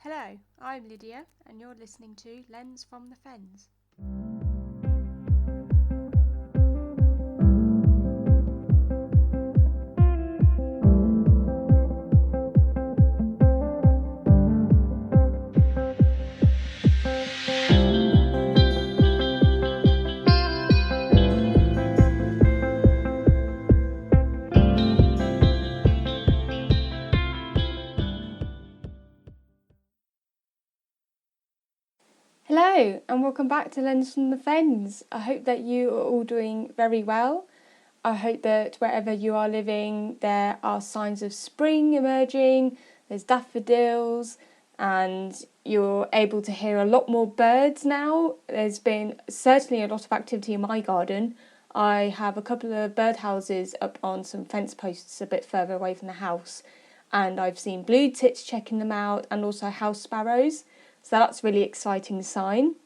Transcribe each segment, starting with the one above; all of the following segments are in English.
Hello, I'm Lydia and you're listening to Lens from the Fens. Hello and welcome back to Lens from the Fens. I hope that you are all doing very well. I hope that wherever you are living there are signs of spring emerging, there's daffodils and you're able to hear a lot more birds now. There's been certainly a lot of activity in my garden. I have a couple of birdhouses up on some fence posts a bit further away from the house and I've seen blue tits checking them out and also house sparrows. So that's a really exciting sign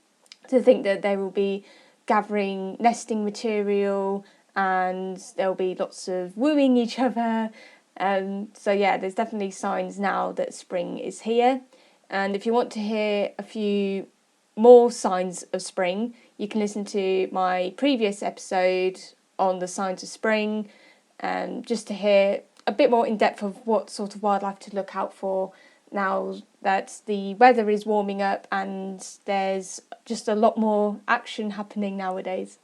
to think that they will be gathering nesting material and there'll be lots of wooing each other. So yeah, there's definitely signs now that spring is here. And if you want to hear a few more signs of spring, you can listen to my previous episode on the signs of spring, just to hear a bit more in depth of what sort of wildlife to look out for now that the weather is warming up and there's just a lot more action happening nowadays.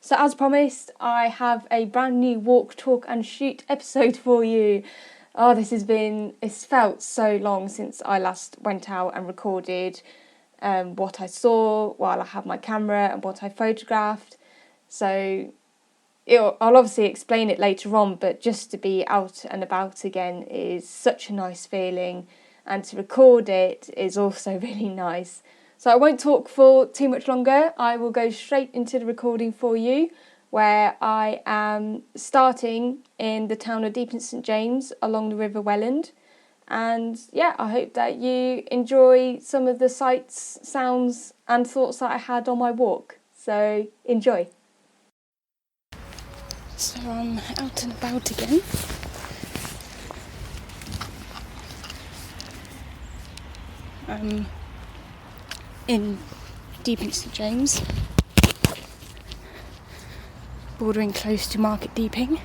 So as promised, I have a brand new walk, talk and shoot episode for you. It's felt so long since I last went out and recorded what I saw while I had my camera and what I photographed. So I'll obviously explain it later on, but just to be out and about again is such a nice feeling. And to record it is also really nice. So I won't talk for too much longer. I will go straight into the recording for you, where I am starting in the town of Deep in St James along the River Welland. And yeah, I hope that you enjoy some of the sights, sounds and thoughts that I had on my walk. So enjoy. So I'm out and about again. I'm in Deep in St James, bordering close to Market Deeping,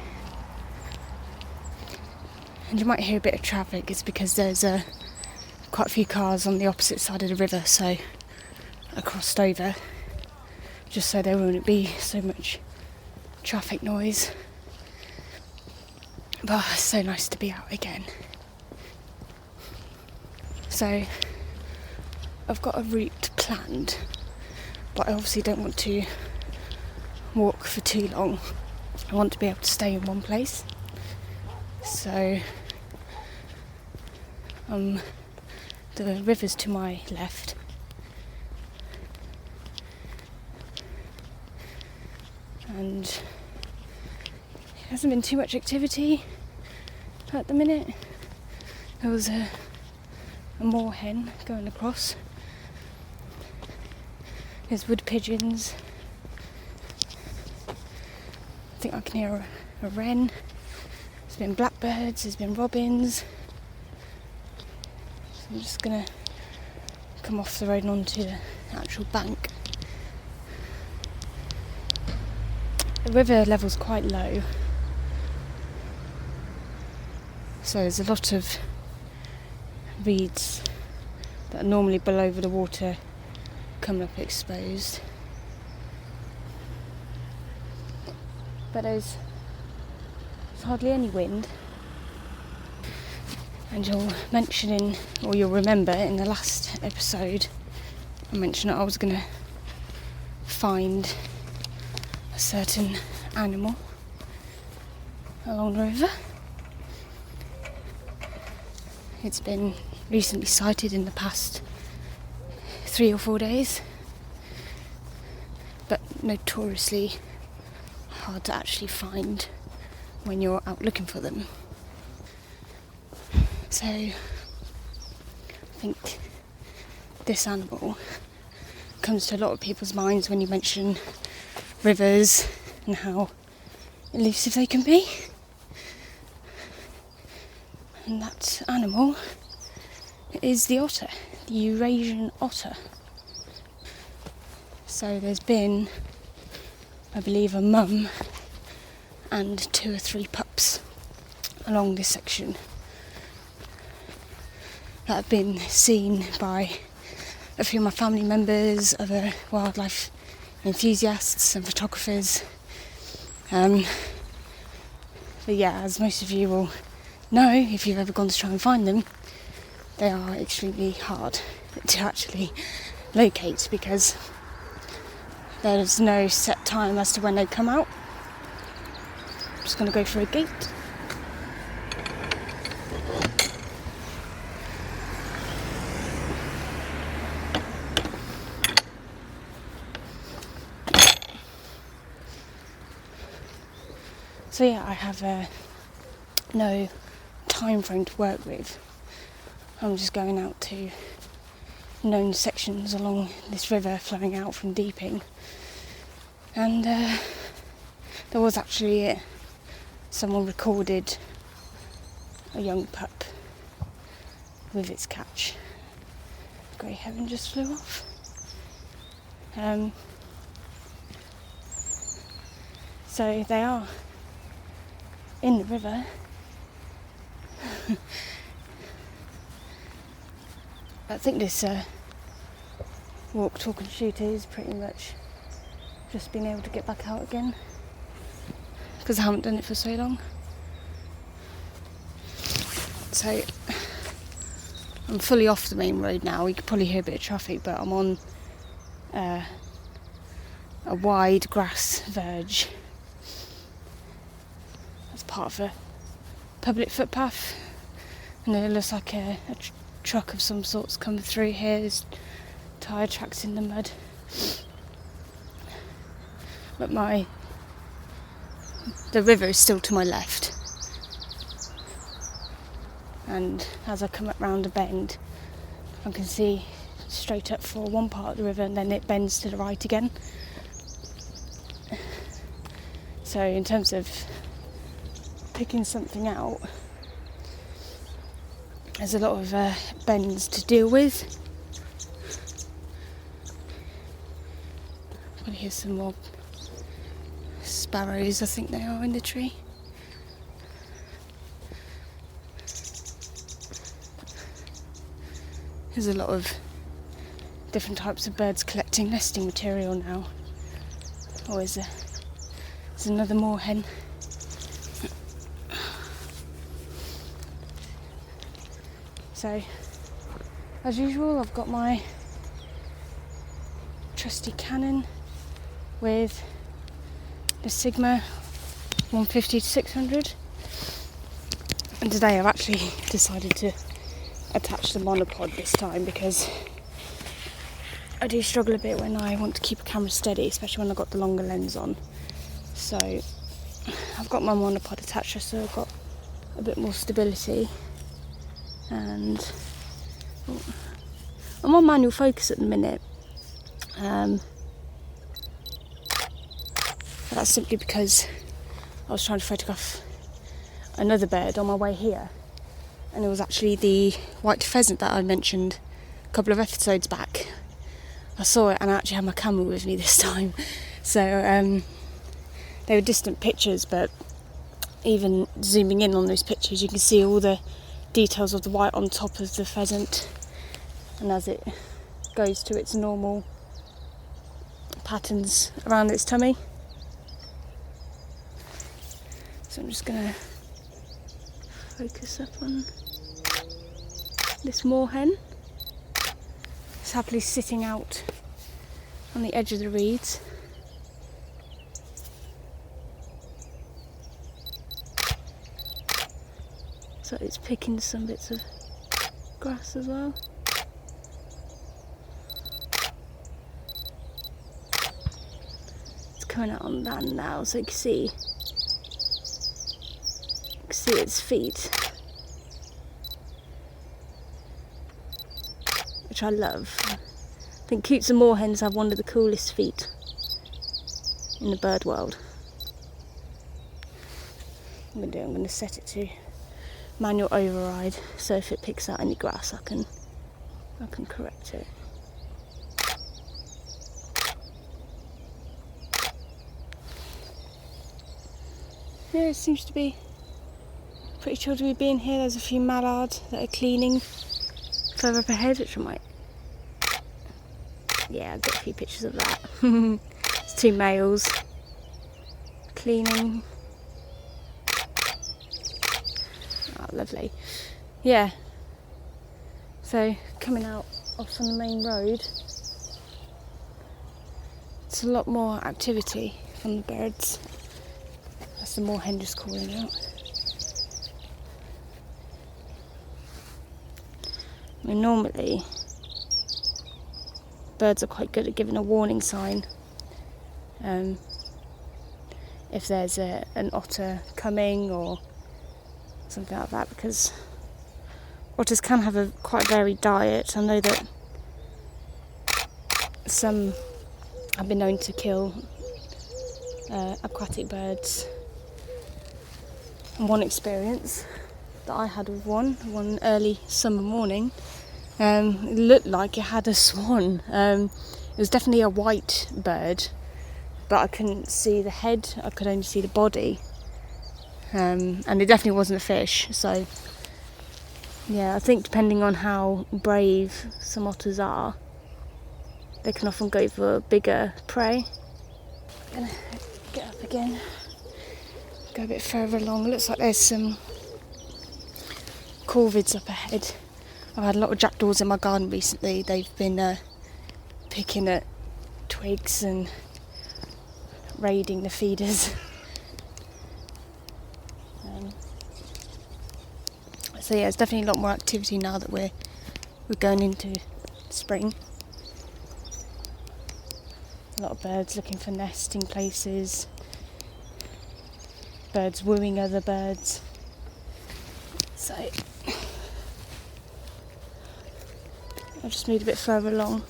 and you might hear a bit of traffic. It's because there's quite a few cars on the opposite side of the river, so I crossed over just so there wouldn't be so much traffic noise. But it's so nice to be out again. So I've got a route planned, but I obviously don't want to walk for too long. I want to be able to stay in one place. So the river's to my left. And there hasn't been too much activity at the minute. There was a moorhen going across. There's wood pigeons. I think I can hear a wren. There's been blackbirds, there's been robins. So I'm just going to come off the road and onto the actual bank. The river level's quite low. So there's a lot of reeds that are normally below the water coming up exposed, but there's hardly any wind. And you'll remember in the last episode I mentioned that I was going to find a certain animal along the river. It's been recently sighted in the past 3 or 4 days, but notoriously hard to actually find when you're out looking for them. So I think this animal comes to a lot of people's minds when you mention rivers and how elusive they can be. And that animal is the otter, the Eurasian otter. So there's been, I believe, a mum and 2 or 3 pups along this section that have been seen by a few of my family members, other wildlife enthusiasts and photographers. But yeah, as most of you will know, if you've ever gone to try and find them, they are extremely hard to actually locate because there's no set time as to when they come out. I'm just going to go through a gate. So yeah, I have no time frame to work with. I'm just going out to known sections along this river flowing out from Deeping. And there was actually someone recorded a young pup with its catch. Grey heron just flew off. So they are in the river. I think this walk, talk and shoot is pretty much just being able to get back out again because I haven't done it for so long. So I'm fully off the main road now. You could probably hear a bit of traffic, but I'm on a wide grass verge. That's part of a public footpath, and it looks like a truck of some sorts coming through here. There's tyre tracks in the mud. But the river is still to my left. And as I come up round a bend, I can see straight up for one part of the river and then it bends to the right again. So in terms of picking something out, there's a lot of bends to deal with. Well, here's some more sparrows, I think they are, in the tree. There's a lot of different types of birds collecting nesting material now. Oh, there's another moorhen. So, as usual, I've got my trusty Canon with the Sigma 150 to 600, and today I've actually decided to attach the monopod this time because I do struggle a bit when I want to keep a camera steady, especially when I've got the longer lens on. So I've got my monopod attached so I've got a bit more stability, and I'm on manual focus at the minute. But that's simply because I was trying to photograph another bird on my way here, and it was actually the white pheasant that I mentioned a couple of episodes back. I saw it and I actually had my camera with me this time. So they were distant pictures, but even zooming in on those pictures you can see all the details of the white on top of the pheasant, and as it goes to its normal patterns around its tummy. So I'm just going to focus up on this moorhen. It's happily sitting out on the edge of the reeds. So it's picking some bits of grass as well. It's coming out on land now, so you can see its feet, which I love. I think coots and moorhens have one of the coolest feet in the bird world. I'm going to set it to manual override, so if it picks out any grass I can I can correct it. Yeah, it seems to be pretty chill to be being here. There's a few mallards that are cleaning further up ahead, which I might... Yeah, I've got a few pictures of that. It's 2 males cleaning. Oh, lovely. Yeah. So, coming out off on the main road, it's a lot more activity from the birds. That's the moorhen just calling out. I mean, normally, birds are quite good at giving a warning sign if there's an otter coming or something like that, because otters can have a quite varied diet. I know that some have been known to kill aquatic birds. And one experience that I had with one early summer morning, it looked like it had a swan. It was definitely a white bird, but I couldn't see the head, I could only see the body. And it definitely wasn't a fish, so yeah, I think depending on how brave some otters are, they can often go for bigger prey. I'm gonna get up again, go a bit further along. It looks like there's some corvids up ahead. I've had a lot of jackdaws in my garden recently. They've been picking at twigs and raiding the feeders. So yeah, it's definitely a lot more activity now that we're going into spring. A lot of birds looking for nesting places, birds wooing other birds. So I'll just move a bit further along.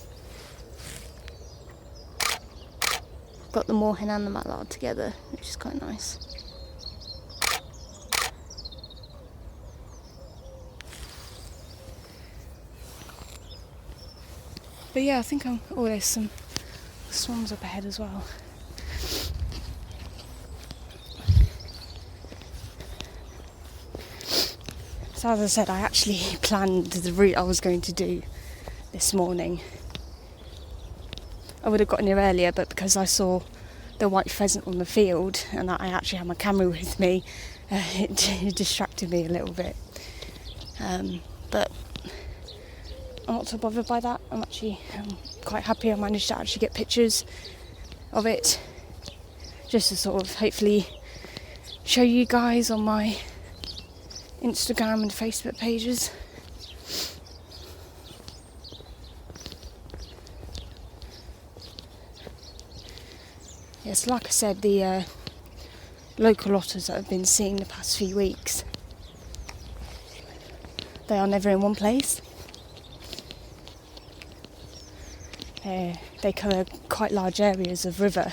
Got the moorhen and the mallard together, which is quite nice. But yeah, I think there's some swans up ahead as well. So as I said, I actually planned the route I was going to do this morning. I would have gotten here earlier, but because I saw the white pheasant on the field and that I actually had my camera with me, it distracted me a little bit. But I'm not so bothered by that. I'm quite happy I managed to actually get pictures of it, just to sort of hopefully show you guys on my Instagram and Facebook pages. Yes, like I said, the local otters that I've been seeing the past few weeks, they are never in one place. They cover quite large areas of river.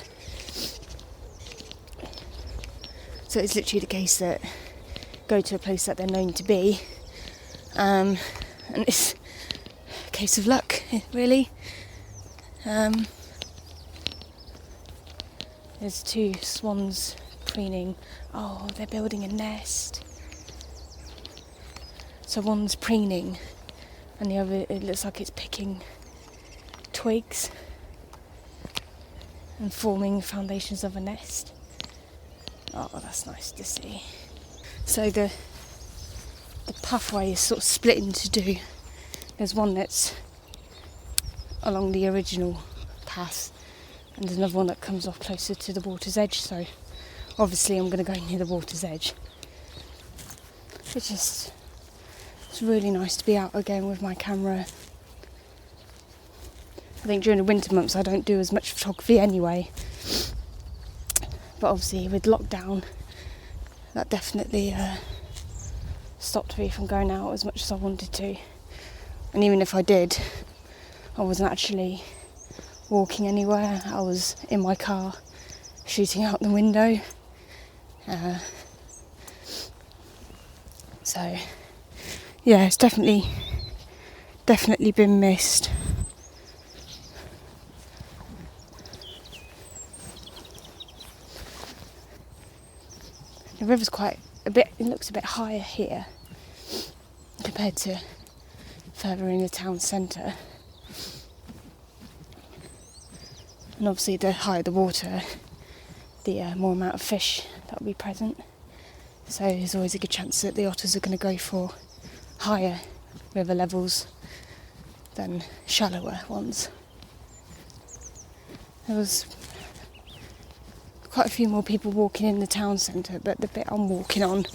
So it's literally the case that go to a place that they're known to be, and it's a case of luck, really. There's 2 swans preening. Oh, they're building a nest. So one's preening and the other, it looks like it's picking twigs and forming foundations of a nest. Oh, that's nice to see. So the pathway is sort of split into 2. There's one that's along the original path, and there's another one that comes off closer to the water's edge. So obviously I'm going to go near the water's edge. It's really nice to be out again with my camera. I think during the winter months I don't do as much photography anyway, but obviously with lockdown that definitely stopped me from going out as much as I wanted to. And even if I did, I wasn't actually walking anywhere. I was in my car shooting out the window. So yeah, it's definitely definitely been missed. The river's quite a bit, it looks a bit higher here compared to further in the town centre. And obviously the higher the water, the more amount of fish that will be present. So there's always a good chance that the otters are going to go for higher river levels than shallower ones. There was quite a few more people walking in the town centre, but the bit I'm walking on,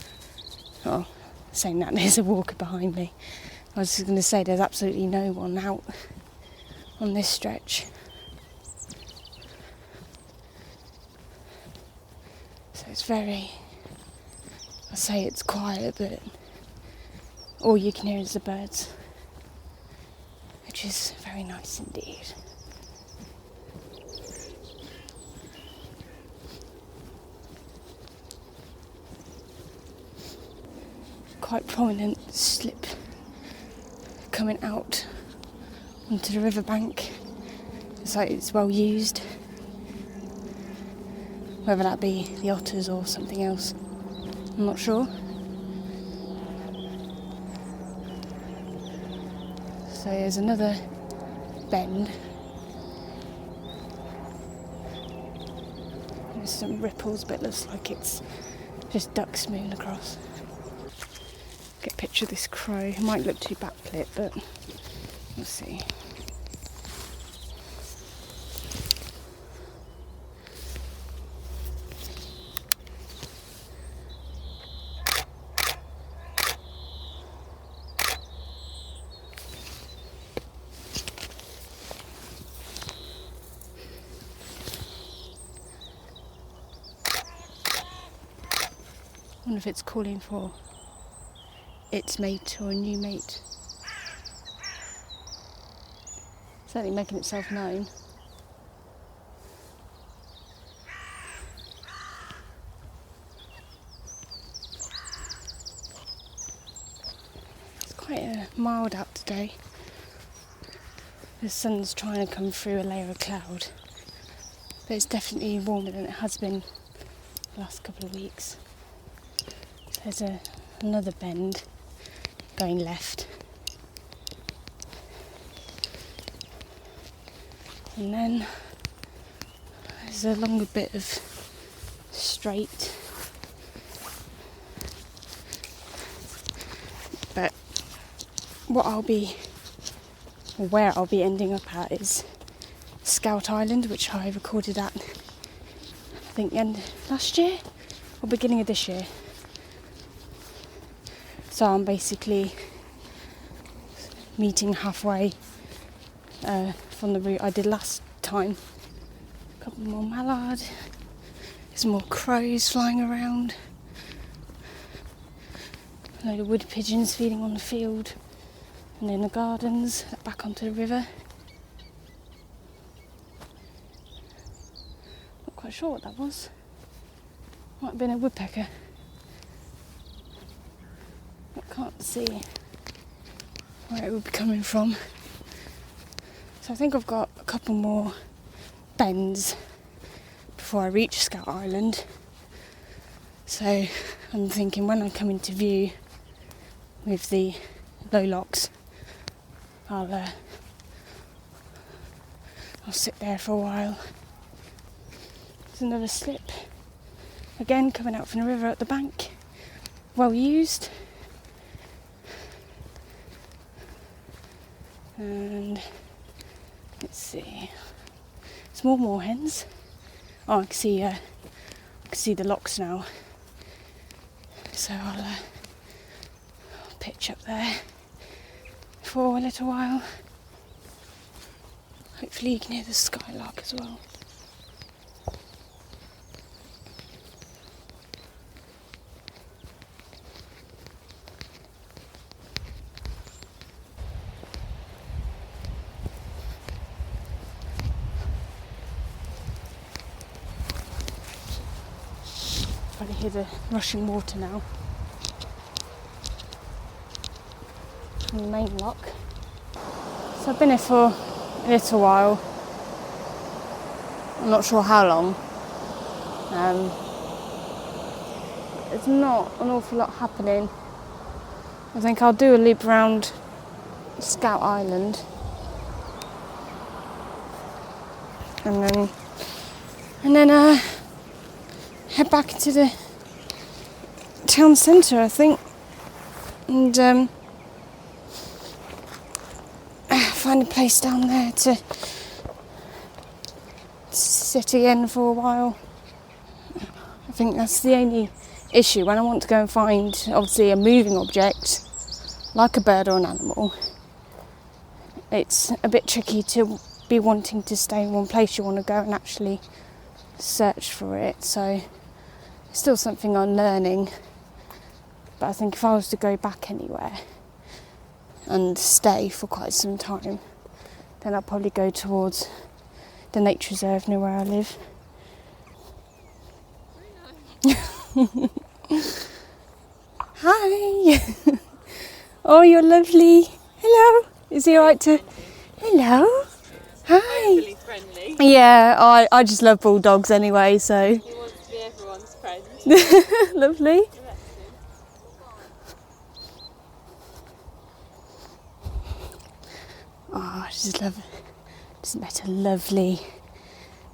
oh, saying that there's a walker behind me. I was just going to say there's absolutely no one out on this stretch. So it's very, I say it's quiet, but all you can hear is the birds, which is very nice indeed. Quite prominent slip coming out onto the riverbank. It's like it's well used. Whether that be the otters or something else, I'm not sure. So there's another bend. There's some ripples, but it looks like it's just ducks moving across. Get a picture of this crow. It might look too backlit, but we'll see. I wonder if it's calling for its mate or a new mate. Certainly making itself known. It's quite mild out today. The sun's trying to come through a layer of cloud, but it's definitely warmer than it has been the last couple of weeks. There's another bend going left, and then there's a longer bit of straight, but where I'll be ending up at is Scout Island, which I recorded at, I think, end last year or beginning of this year. So I'm basically meeting halfway from the route I did last time. A couple more mallard, there's more crows flying around, a load of wood pigeons feeding on the field and in the gardens, back onto the river. Not quite sure what that was. Might have been a woodpecker. Can't see where it would be coming from. So I think I've got a couple more bends before I reach Scout Island. So I'm thinking when I come into view with the low locks, I'll sit there for a while. There's another slip, again coming out from the river at the bank, well used. And let's see, it's more moorhens. Oh, I can see the locks now. So I'll pitch up there for a little while. Hopefully you can hear the skylark as well. Probably hear the rushing water now from the main lock. So I've been here for a little while. I'm not sure how long. There's not an awful lot happening. I think I'll do a loop around Scout Island. And then head back to the town centre, I think. And find a place down there to sit again for a while. I think that's the only issue when I want to go and find, obviously, a moving object like a bird or an animal. It's a bit tricky to be wanting to stay in one place. You want to go and actually search for it, so it's still something I'm learning. But I think if I was to go back anywhere and stay for quite some time, then I'll probably go towards the nature reserve near where I live. Hi! Oh, you're lovely. Hello. Is he alright to... Hello. Hi. Really friendly. Yeah, I just love bulldogs anyway, so... He wants to be everyone's friend. Lovely. Oh, I just met a lovely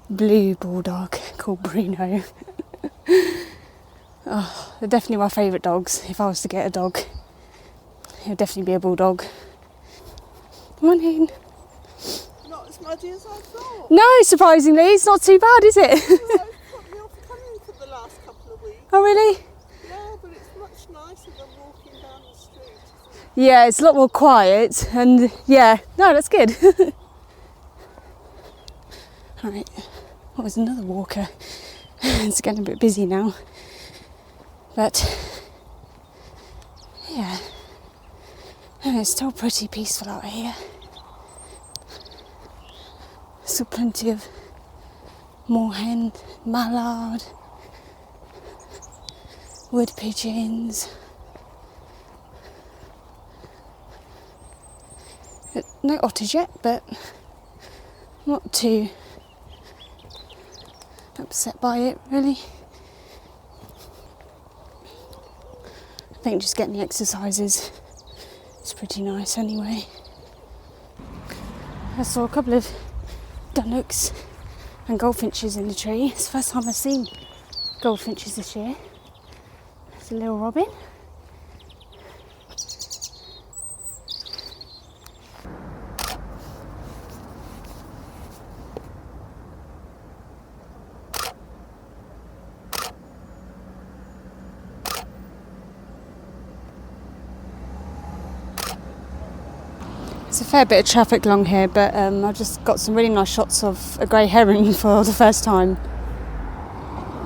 blue bulldog called Bruno. Oh, they're definitely my favourite dogs. If I was to get a dog, it would definitely be a bulldog. Come on in. Not as muddy as I thought. No, surprisingly, it's not too bad, is it? I've put me off coming for the last couple of weeks. Oh, really? Yeah, but it's much nicer than walking down the street, isn't it? Yeah, it's a lot more quiet, and yeah, no, that's good. Alright, oh, there's another walker. It's getting a bit busy now. But, yeah, and it's still pretty peaceful out here. Still plenty of moorhen, mallard, wood pigeons. No otters yet, but not too upset by it, really. I think just getting the exercises is pretty nice anyway. I saw a couple of dunnocks and goldfinches in the tree. It's the first time I've seen goldfinches this year. There's a little robin. It's a fair bit of traffic along here, but I just got some really nice shots of a grey heron for the first time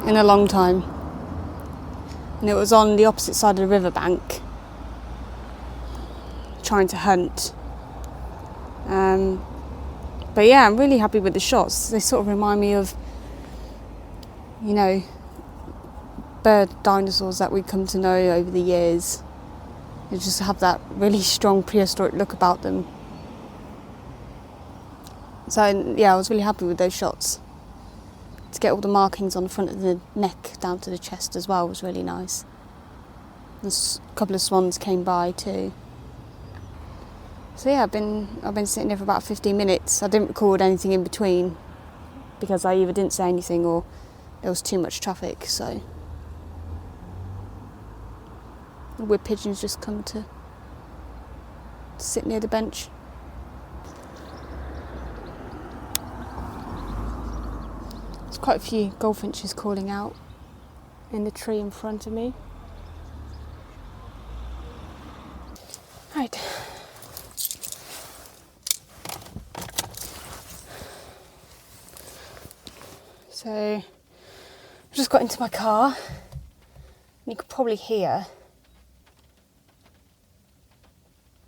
in a long time. And it was on the opposite side of the riverbank, trying to hunt. But yeah, I'm really happy with the shots. They sort of remind me of, you know, bird dinosaurs that we've come to know over the years. They just have that really strong prehistoric look about them. So yeah, I was really happy with those shots. To get all the markings on the front of the neck down to the chest as well was really nice. There's a couple of swans came by too. So yeah, I've been sitting there for about 15 minutes. I didn't record anything in between because I either didn't say anything or there was too much traffic. So the wood pigeons just come to sit near the bench. There's quite a few goldfinches calling out in the tree in front of me. Right. So I just got into my car. You could probably hear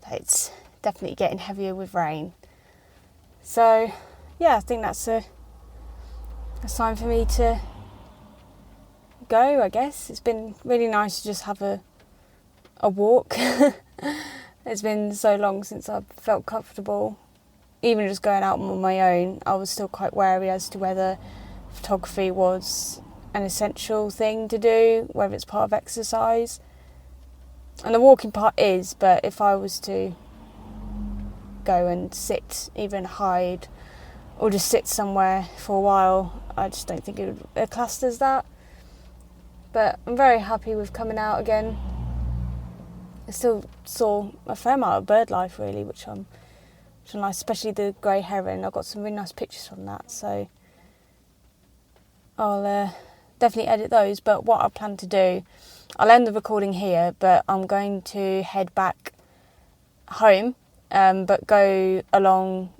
that it's definitely getting heavier with rain. So yeah, I think that's a sign for me to go, I guess. It's been really nice to just have a walk. It's been so long since I've felt comfortable even just going out on my own, I was still quite wary as to whether photography was an essential thing to do, whether it's part of exercise. And the walking part is, but if I was to go and sit, even hide, or just sit somewhere for a while, I just don't think it would be classed as that. But I'm very happy with coming out again. I still saw a fair amount of bird life really, which I'm nice, especially the grey heron. I got some really nice pictures from that, so I'll definitely edit those. But what I plan to do, I'll end the recording here, but I'm going to head back home, but go along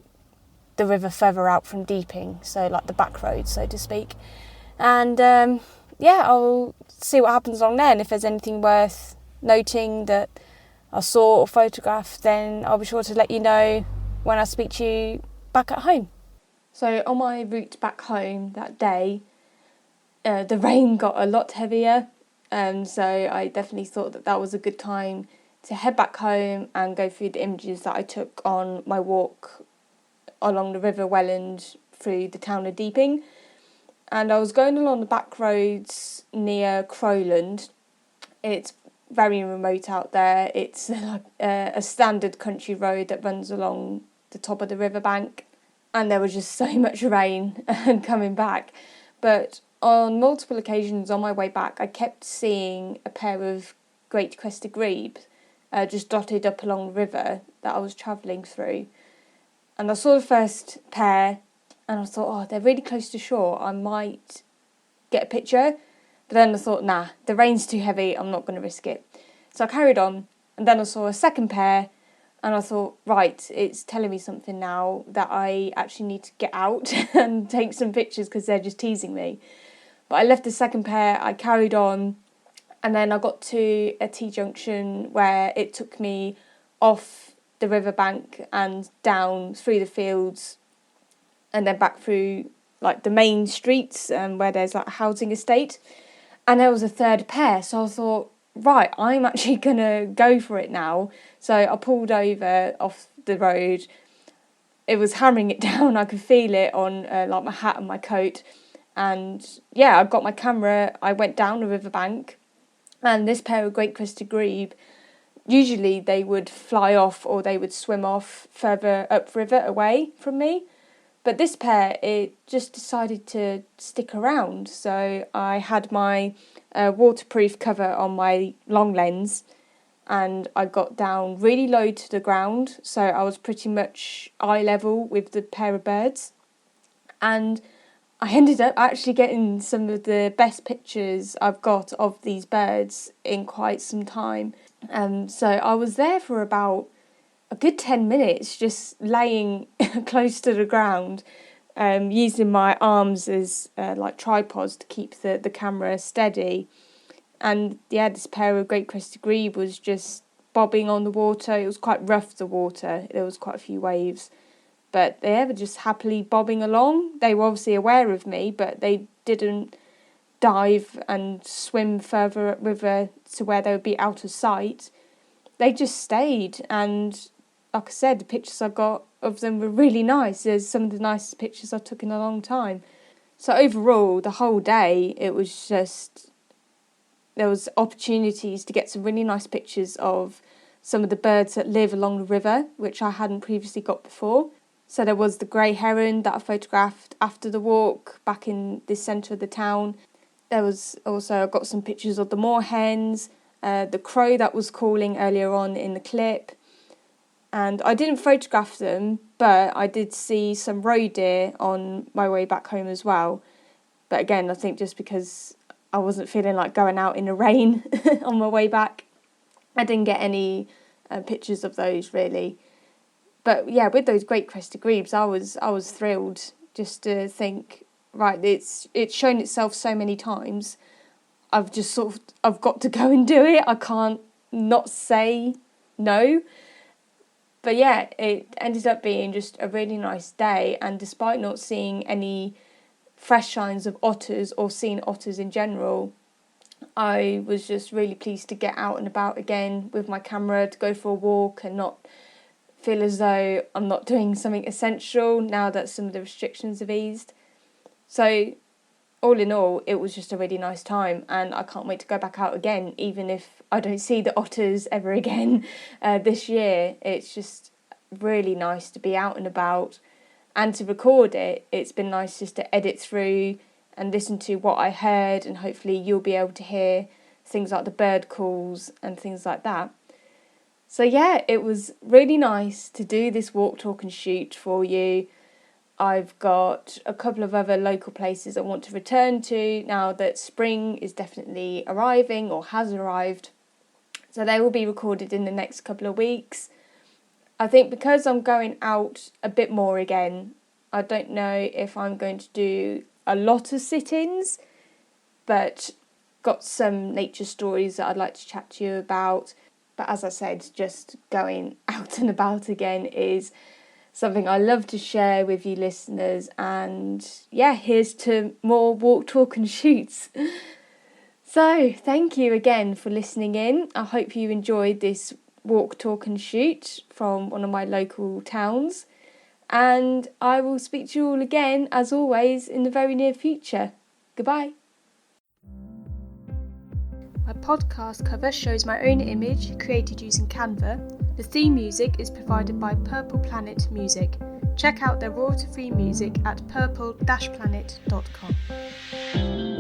the river further out from Deeping, so like the back road, so to speak. And yeah, I'll see what happens along there, and if there's anything worth noting that I saw or photographed, then I'll be sure to let you know when I speak to you back at home. So on my route back home that day, the rain got a lot heavier, so I definitely thought that was a good time to head back home and go through the images that I took on my walk along the River Welland through the town of Deeping. And I was going along the back roads near Crowland. It's very remote out there. It's like a standard country road that runs along the top of the riverbank, and there was just so much rain coming back. But on multiple occasions on my way back, I kept seeing a pair of great crested grebes just dotted up along the river that I was travelling through. And I saw the first pair, and I thought, oh, they're really close to shore, I might get a picture. But then I thought, nah, the rain's too heavy, I'm not going to risk it. So I carried on, and then I saw a second pair, and I thought, right, it's telling me something now that I actually need to get out and take some pictures because they're just teasing me. But I left the second pair, I carried on, and then I got to a T-junction where it took me off the riverbank and down through the fields and then back through like the main streets where there's like a housing estate. And there was a third pair, so I thought, right, I'm actually going to go for it now. So I pulled over off the road. It was hammering it down. I could feel it on like my hat and my coat. And yeah, I got my camera. I went down the riverbank. And this pair of great crested grebe, usually they would fly off or they would swim off further upriver away from me. But this pair, it just decided to stick around. So I had my waterproof cover on my long lens, and I got down really low to the ground. So I was pretty much eye level with the pair of birds. And I ended up actually getting some of the best pictures I've got of these birds in quite some time. So I was there for about a good 10 minutes just laying close to the ground, using my arms as like tripods to keep the camera steady. And yeah, this pair of great crested grebe was just bobbing on the water. It was quite rough, the water. There was quite a few waves. But they were just happily bobbing along. They were obviously aware of me, but they didn't dive and swim further upriver to where they would be out of sight. They just stayed, and like I said, the pictures I got of them were really nice. There's some of the nicest pictures I took in a long time. So overall, the whole day, it was just, there was opportunities to get some really nice pictures of some of the birds that live along the river, which I hadn't previously got before. So there was the grey heron that I photographed after the walk back in the centre of the town. There was also, I got some pictures of the moorhens, the crow that was calling earlier on in the clip. And I didn't photograph them, but I did see some roe deer on my way back home as well. But again, I think just because I wasn't feeling like going out in the rain on my way back, I didn't get any pictures of those really. But yeah, with those great crested grebes, I was thrilled just to think, right, it's shown itself so many times. I've got to go and do it. I can't not say no. But yeah, it ended up being just a really nice day, and despite not seeing any fresh signs of otters or seeing otters in general, I was just really pleased to get out and about again with my camera, to go for a walk and not feel as though I'm not doing something essential now that some of the restrictions have eased. So all in all, it was just a really nice time, and I can't wait to go back out again, even if I don't see the otters ever again this year. It's just really nice to be out and about and to record it. It's been nice just to edit through and listen to what I heard, and hopefully you'll be able to hear things like the bird calls and things like that. So yeah, it was really nice to do this walk, talk and shoot for you. I've got a couple of other local places I want to return to now that spring is definitely arriving or has arrived. So they will be recorded in the next couple of weeks. I think because I'm going out a bit more again, I don't know if I'm going to do a lot of sit-ins, but got some nature stories that I'd like to chat to you about. But as I said, just going out and about again is something I love to share with you listeners, and yeah, here's to more walk, talk and shoots. So thank you again for listening in. I hope you enjoyed this walk, talk and shoot from one of my local towns, and I will speak to you all again as always in the very near future. Goodbye. My podcast cover shows my own image created using Canva. The theme music is provided by Purple Planet Music. Check out their royalty-free music at purple-planet.com.